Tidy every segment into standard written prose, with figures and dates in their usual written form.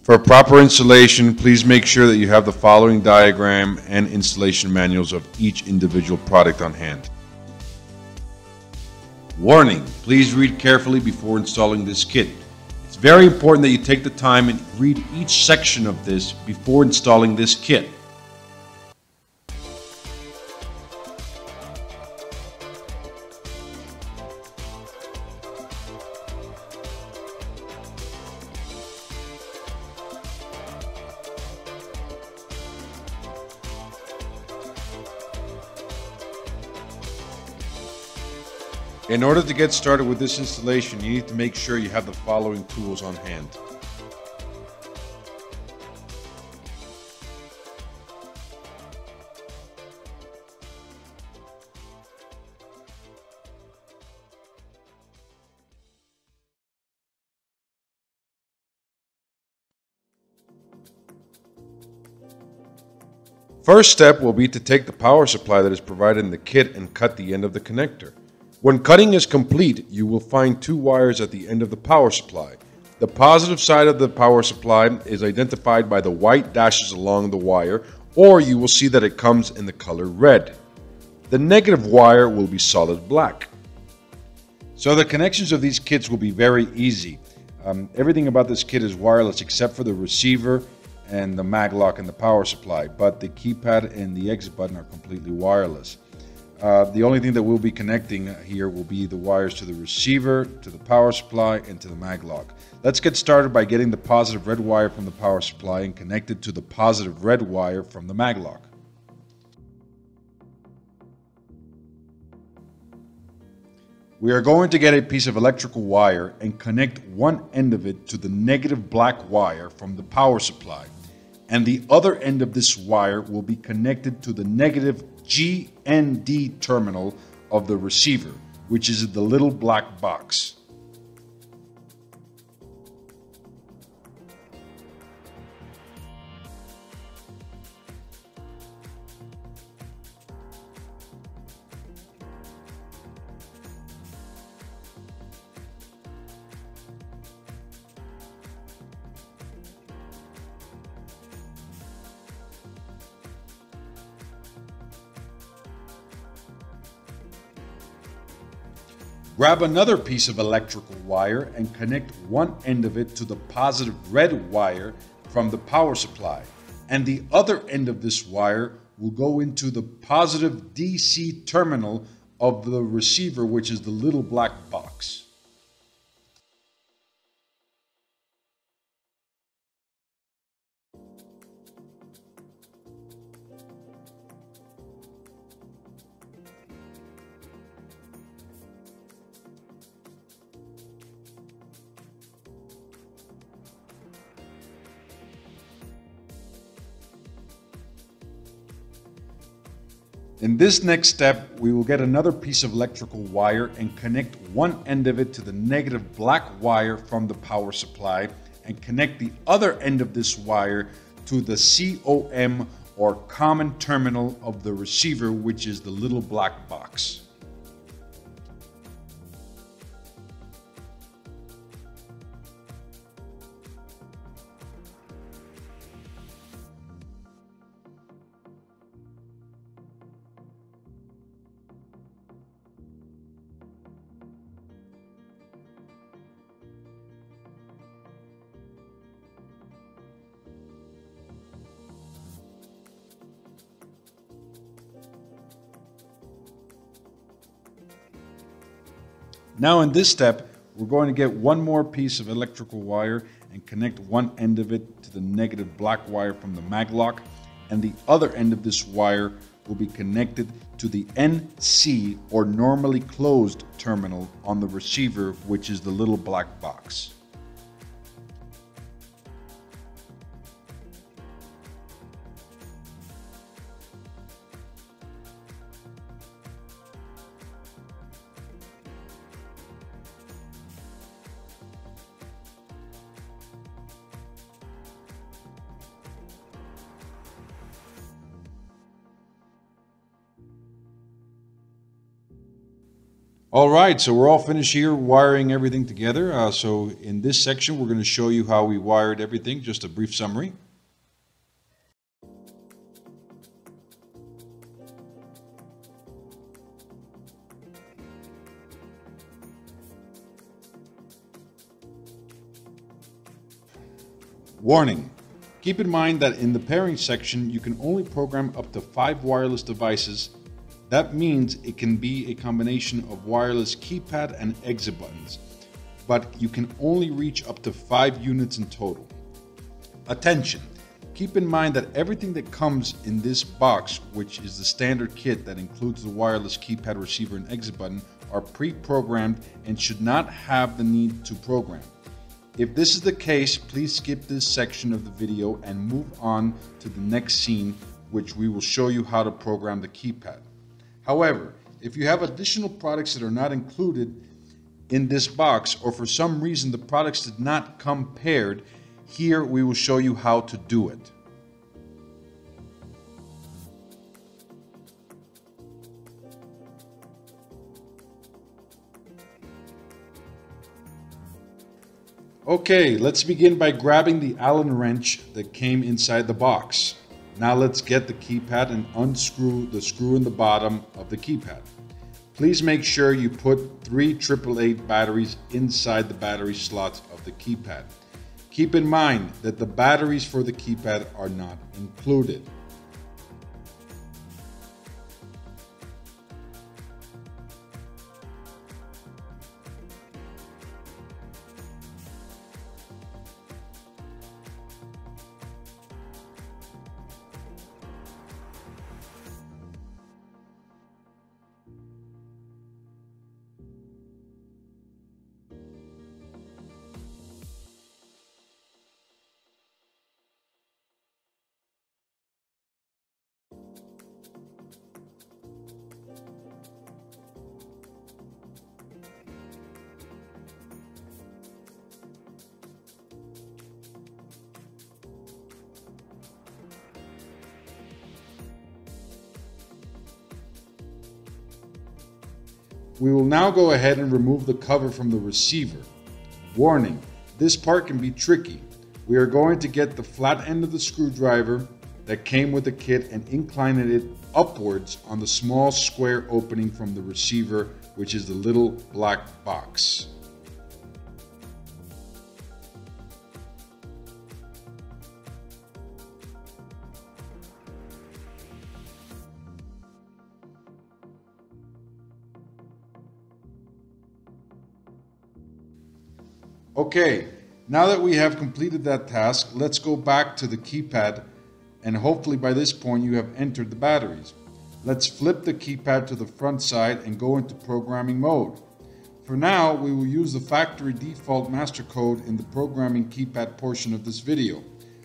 For proper installation, please make sure that you have the following diagram and installation manuals of each individual product on hand. Warning: please read carefully before installing this kit. It's very important that you take the time and read each section of this before installing this kit. In order to get started with this installation, you need to make sure you have the following tools on hand. First step will be to take the power supply that is provided in the kit and cut the end of the connector. When cutting is complete, you will find two wires at the end of the power supply. The positive side of the power supply is identified by the white dashes along the wire, or you will see that it comes in the color red. The negative wire will be solid black. So the connections of these kits will be very easy. Everything about this kit is wireless except for the receiver and the Maglock and the power supply, but the keypad and the exit button are completely wireless. The only thing that we'll be connecting here will be the wires to the receiver, to the power supply, and to the Maglock. Let's get started by getting the positive red wire from the power supply and connect it to the positive red wire from the Maglock. We are going to get a piece of electrical wire and connect one end of it to the negative black wire from the power supply, and the other end of this wire will be connected to the negative GND terminal of the receiver, which is the little black box. Grab another piece of electrical wire and connect one end of it to the positive red wire from the power supply, and the other end of this wire will go into the positive DC terminal of the receiver, which is the little black box. In this next step, we will get another piece of electrical wire and connect one end of it to the negative black wire from the power supply and connect the other end of this wire to the COM or common terminal of the receiver, which is the little black box. Now in this step, we're going to get one more piece of electrical wire and connect one end of it to the negative black wire from the Maglock, and the other end of this wire will be connected to the NC or normally closed terminal on the receiver, which is the little black box. All right, so we're all finished here wiring everything together. So in this section, we're going to show you how we wired everything, just a brief summary. Warning. Keep in mind that in the pairing section, you can only program up to 5 wireless devices. That means it can be a combination of wireless keypad and exit buttons, but you can only reach up to 5 units in total. Attention! Keep in mind that everything that comes in this box, which is the standard kit that includes the wireless keypad, receiver, and exit button, are pre-programmed and should not have the need to program. If this is the case, please skip this section of the video and move on to the next scene, which we will show you how to program the keypad. However, if you have additional products that are not included in this box, or for some reason the products did not come paired, here we will show you how to do it. Okay, let's begin by grabbing the Allen wrench that came inside the box. Now let's get the keypad and unscrew the screw in the bottom of the keypad. Please make sure you put 3 888 batteries inside the battery slots of the keypad. Keep in mind that the batteries for the keypad are not included. We will now go ahead and remove the cover from the receiver. Warning, this part can be tricky. We are going to get the flat end of the screwdriver that came with the kit and incline it upwards on the small square opening from the receiver, which is the little black box. Okay, now that we have completed that task, let's go back to the keypad, and hopefully by this point you have entered the batteries. Let's flip the keypad to the front side and go into programming mode. For now, we will use the factory default master code in the programming keypad portion of this video.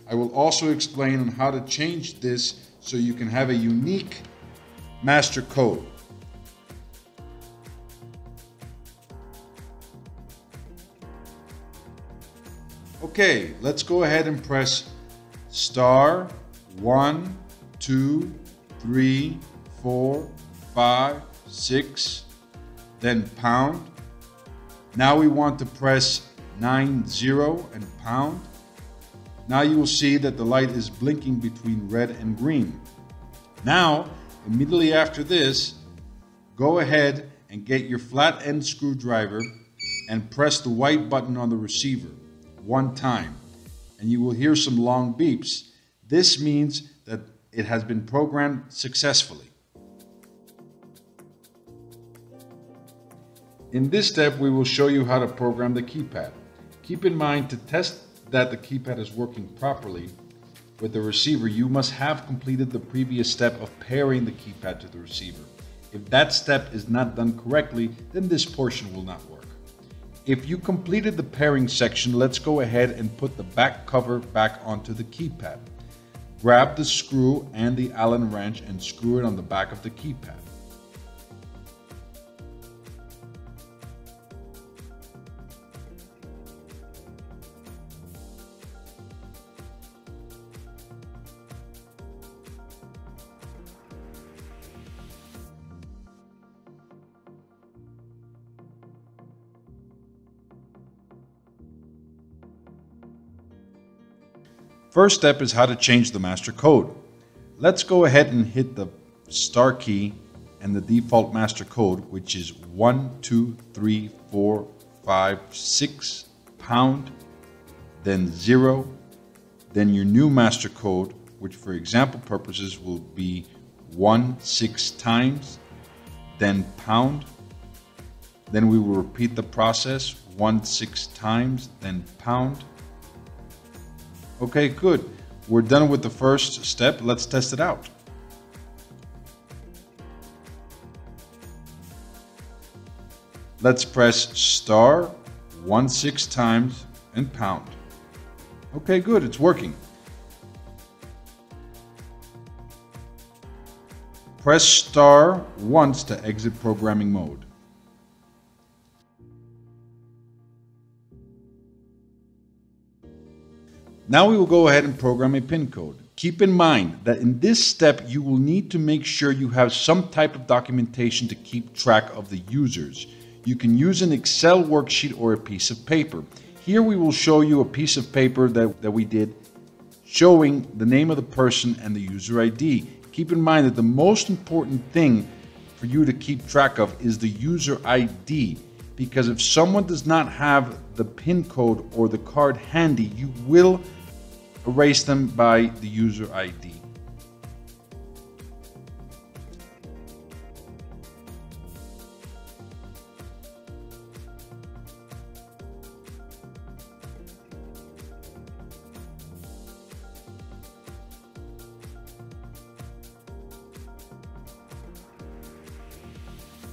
I will also explain on how to change this so you can have a unique master code. Okay, let's go ahead and press star 1, 2, 3, 4, 5, 6, then pound. Now we want to press 9, 0 and pound. Now you will see that the light is blinking between red and green. Now, immediately after this, go ahead and get your flat end screwdriver and press the white button on the receiver 1 time, and you will hear some long beeps. This means that it has been programmed successfully. In this step, we will show you how to program the keypad. Keep in mind, to test that the keypad is working properly with the receiver, you must have completed the previous step of pairing the keypad to the receiver. If that step is not done correctly, then this portion will not work. If you completed the pairing section, let's go ahead and put the back cover back onto the keypad. Grab the screw and the Allen wrench and screw it on the back of the keypad. First step is how to change the master code. Let's go ahead and hit the star key and the default master code, which is 123456 pound, then 0, then your new master code, which for example purposes will be 16 times, then pound. Then we will repeat the process 16 times, then pound. Okay, good. We're done with the first step. Let's test it out. Let's press star 16 times and pound. Okay, good. It's working. Press star once to exit programming mode. Now we will go ahead and program a PIN code. Keep in mind that in this step you will need to make sure you have some type of documentation to keep track of the users. You can use an Excel worksheet or a piece of paper. Here we will show you a piece of paper that we did showing the name of the person and the user ID. Keep in mind that the most important thing for you to keep track of is the user ID, because if someone does not have the PIN code or the card handy, you will erase them by the user ID.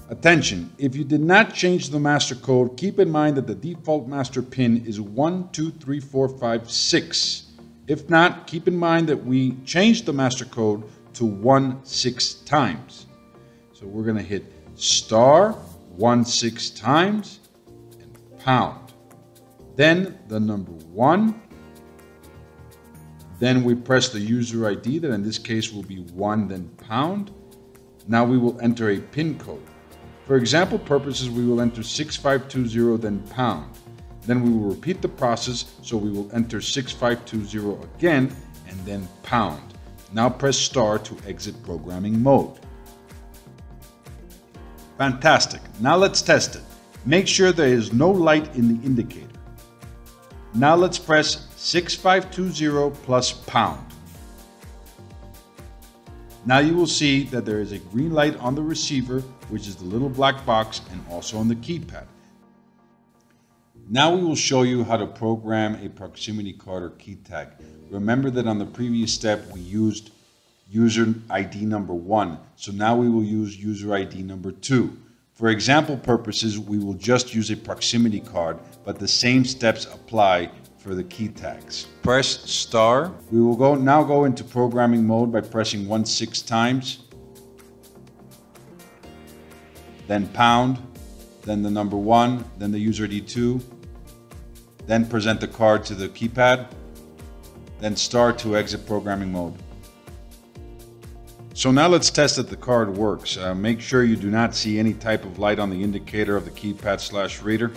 Attention, if you did not change the master code, keep in mind that the default master PIN is 123456. If not, keep in mind that we changed the master code to 16 times. So we're going to hit star 16 times and pound. Then the number 1. Then we press the user ID, that in this case will be 1, then pound. Now we will enter a PIN code. For example purposes, we will enter 6520, then pound. Then we will repeat the process, so we will enter 6520 again, and then pound. Now press star to exit programming mode. Fantastic. Now let's test it. Make sure there is no light in the indicator. Now let's press 6520 plus pound. Now you will see that there is a green light on the receiver, which is the little black box, and also on the keypad. Now we will show you how to program a proximity card or key tag. Remember that on the previous step we used user ID number 1, so now we will use user ID number 2. For example purposes, we will just use a proximity card, but the same steps apply for the key tags. Press star. We will now go into programming mode by pressing 16 times, then pound, then the number 1, then the user ID 2, then present the card to the keypad, then star to exit programming mode. So now let's test that the card works. Make sure you do not see any type of light on the indicator of the keypad/reader.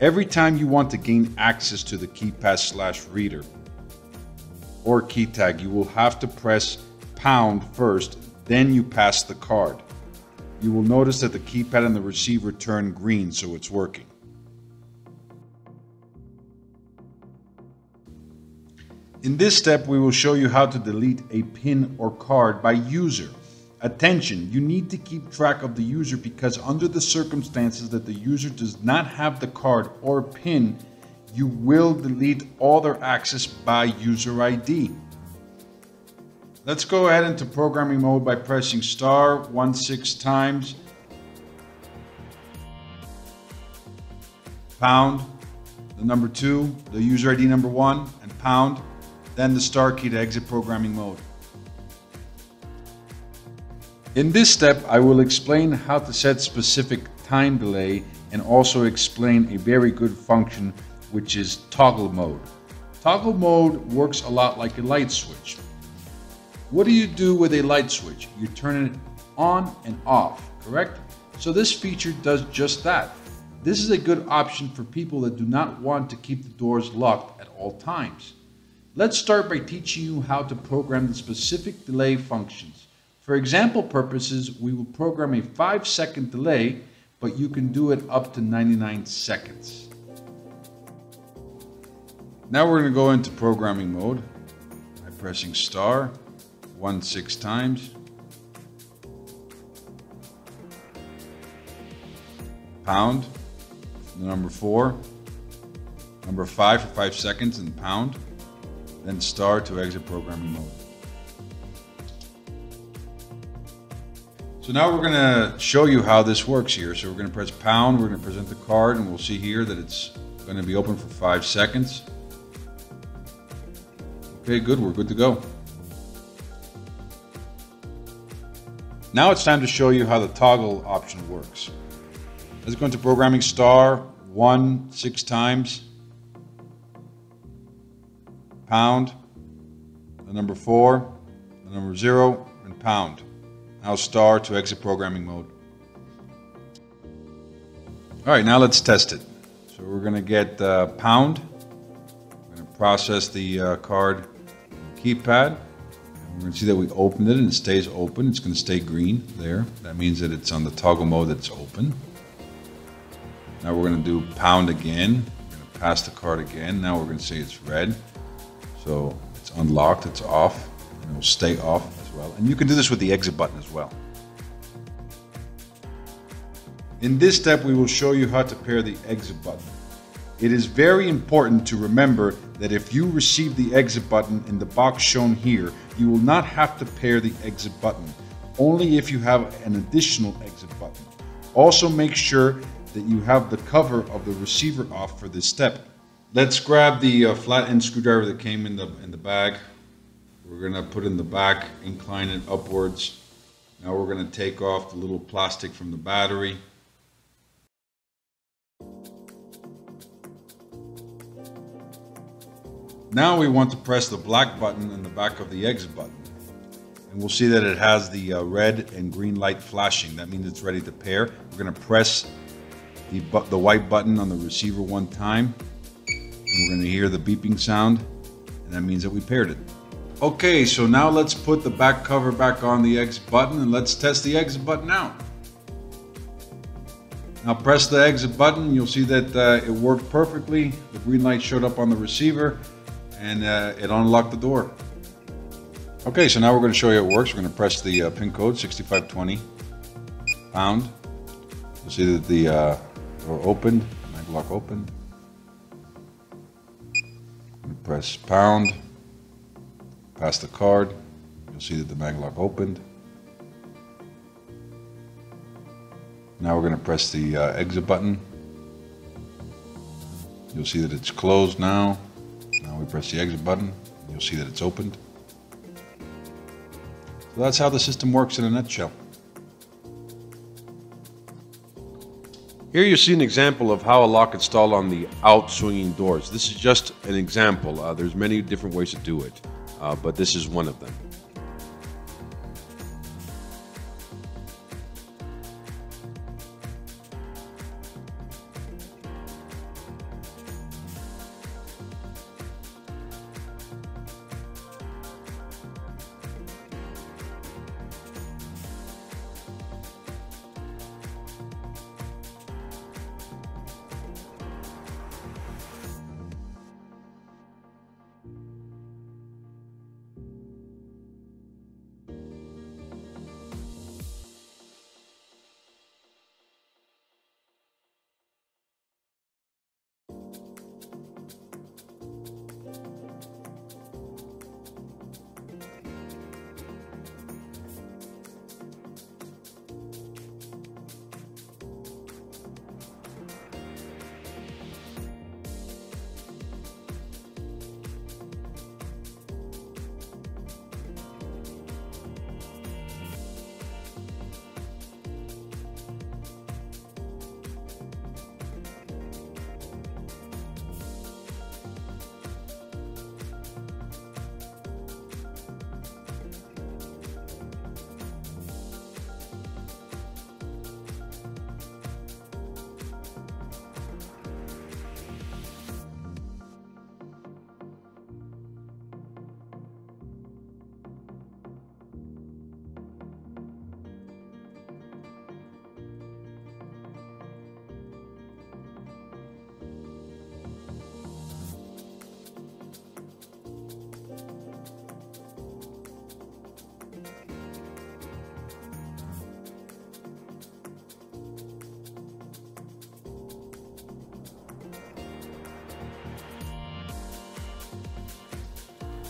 Every time you want to gain access to the keypad/reader or key tag, you will have to press pound first, then you pass the card. You will notice that the keypad and the receiver turn green, so it's working. In this step, we will show you how to delete a PIN or card by user. Attention, you need to keep track of the user because under the circumstances that the user does not have the card or PIN, you will delete all their access by user ID. Let's go ahead into programming mode by pressing star 16 times, pound, the number 2, the user ID number 1, and pound, then the star key to exit programming mode. In this step, I will explain how to set specific time delay and also explain a very good function, which is toggle mode. Toggle mode works a lot like a light switch. What do you do with a light switch? You turn it on and off, correct? So this feature does just that. This is a good option for people that do not want to keep the doors locked at all times. Let's start by teaching you how to program the specific delay functions. For example purposes, we will program a 5-second delay, but you can do it up to 99 seconds. Now we're going to go into programming mode by pressing star 6 times, pound, the number 4, number 5 for 5 seconds, and pound, then star to exit programming mode. So now we're going to show you how this works here. So we're going to press pound, we're going to present the card, and we'll see here that it's going to be open for 5 seconds. Okay, good, we're good to go. Now it's time to show you how the toggle option works. Let's go into programming star 6 times, pound, the number 4, the number 0, and pound. Now star to exit programming mode. All right, now let's test it. So we're going to get pound. We're going to process the card keypad. We're going to see that we opened it and it stays open. It's going to stay green there. That means that it's on the toggle mode that's open. Now we're going to do pound again. We're going to pass the card again. Now we're going to say it's red. So it's unlocked, it's off, and it will stay off as well. And you can do this with the exit button as well. In this step, we will show you how to pair the exit button. It is very important to remember that if you receive the exit button in the box shown here, you will not have to pair the exit button, only if you have an additional exit button. Also make sure that you have the cover of the receiver off for this step. Let's grab the flat end screwdriver that came in the bag. We're going to put it in the back, incline it upwards. Now we're going to take off the little plastic from the battery. Now we want to press the black button in the back of the exit button. And we'll see that it has the red and green light flashing. That means it's ready to pair. We're going to press the white button on the receiver 1 time. And we're going to hear the beeping sound. And that means that we paired it. Okay, so now let's put the back cover back on the exit button and let's test the exit button out. Now press the exit button. You'll see that it worked perfectly. The green light showed up on the receiver. And it unlocked the door. Okay, so now we're going to show you how it works. We're going to press the pin code 6520, pound. You'll see that the door opened, Maglock opened. I'm going to press pound, pass the card. You'll see that the Maglock opened. Now we're going to press the exit button. You'll see that it's closed now. Now we press the exit button, and you'll see that it's opened. So that's how the system works in a nutshell. Here you see an example of how a lock installed on the out swinging doors. This is just an example. There's many different ways to do it, but this is one of them.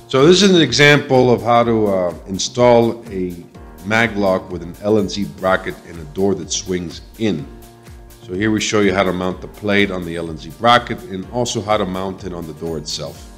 So this is an example of how to install a Maglock with an L&Z bracket and a door that swings in. So here we show you how to mount the plate on the L&Z bracket and also how to mount it on the door itself.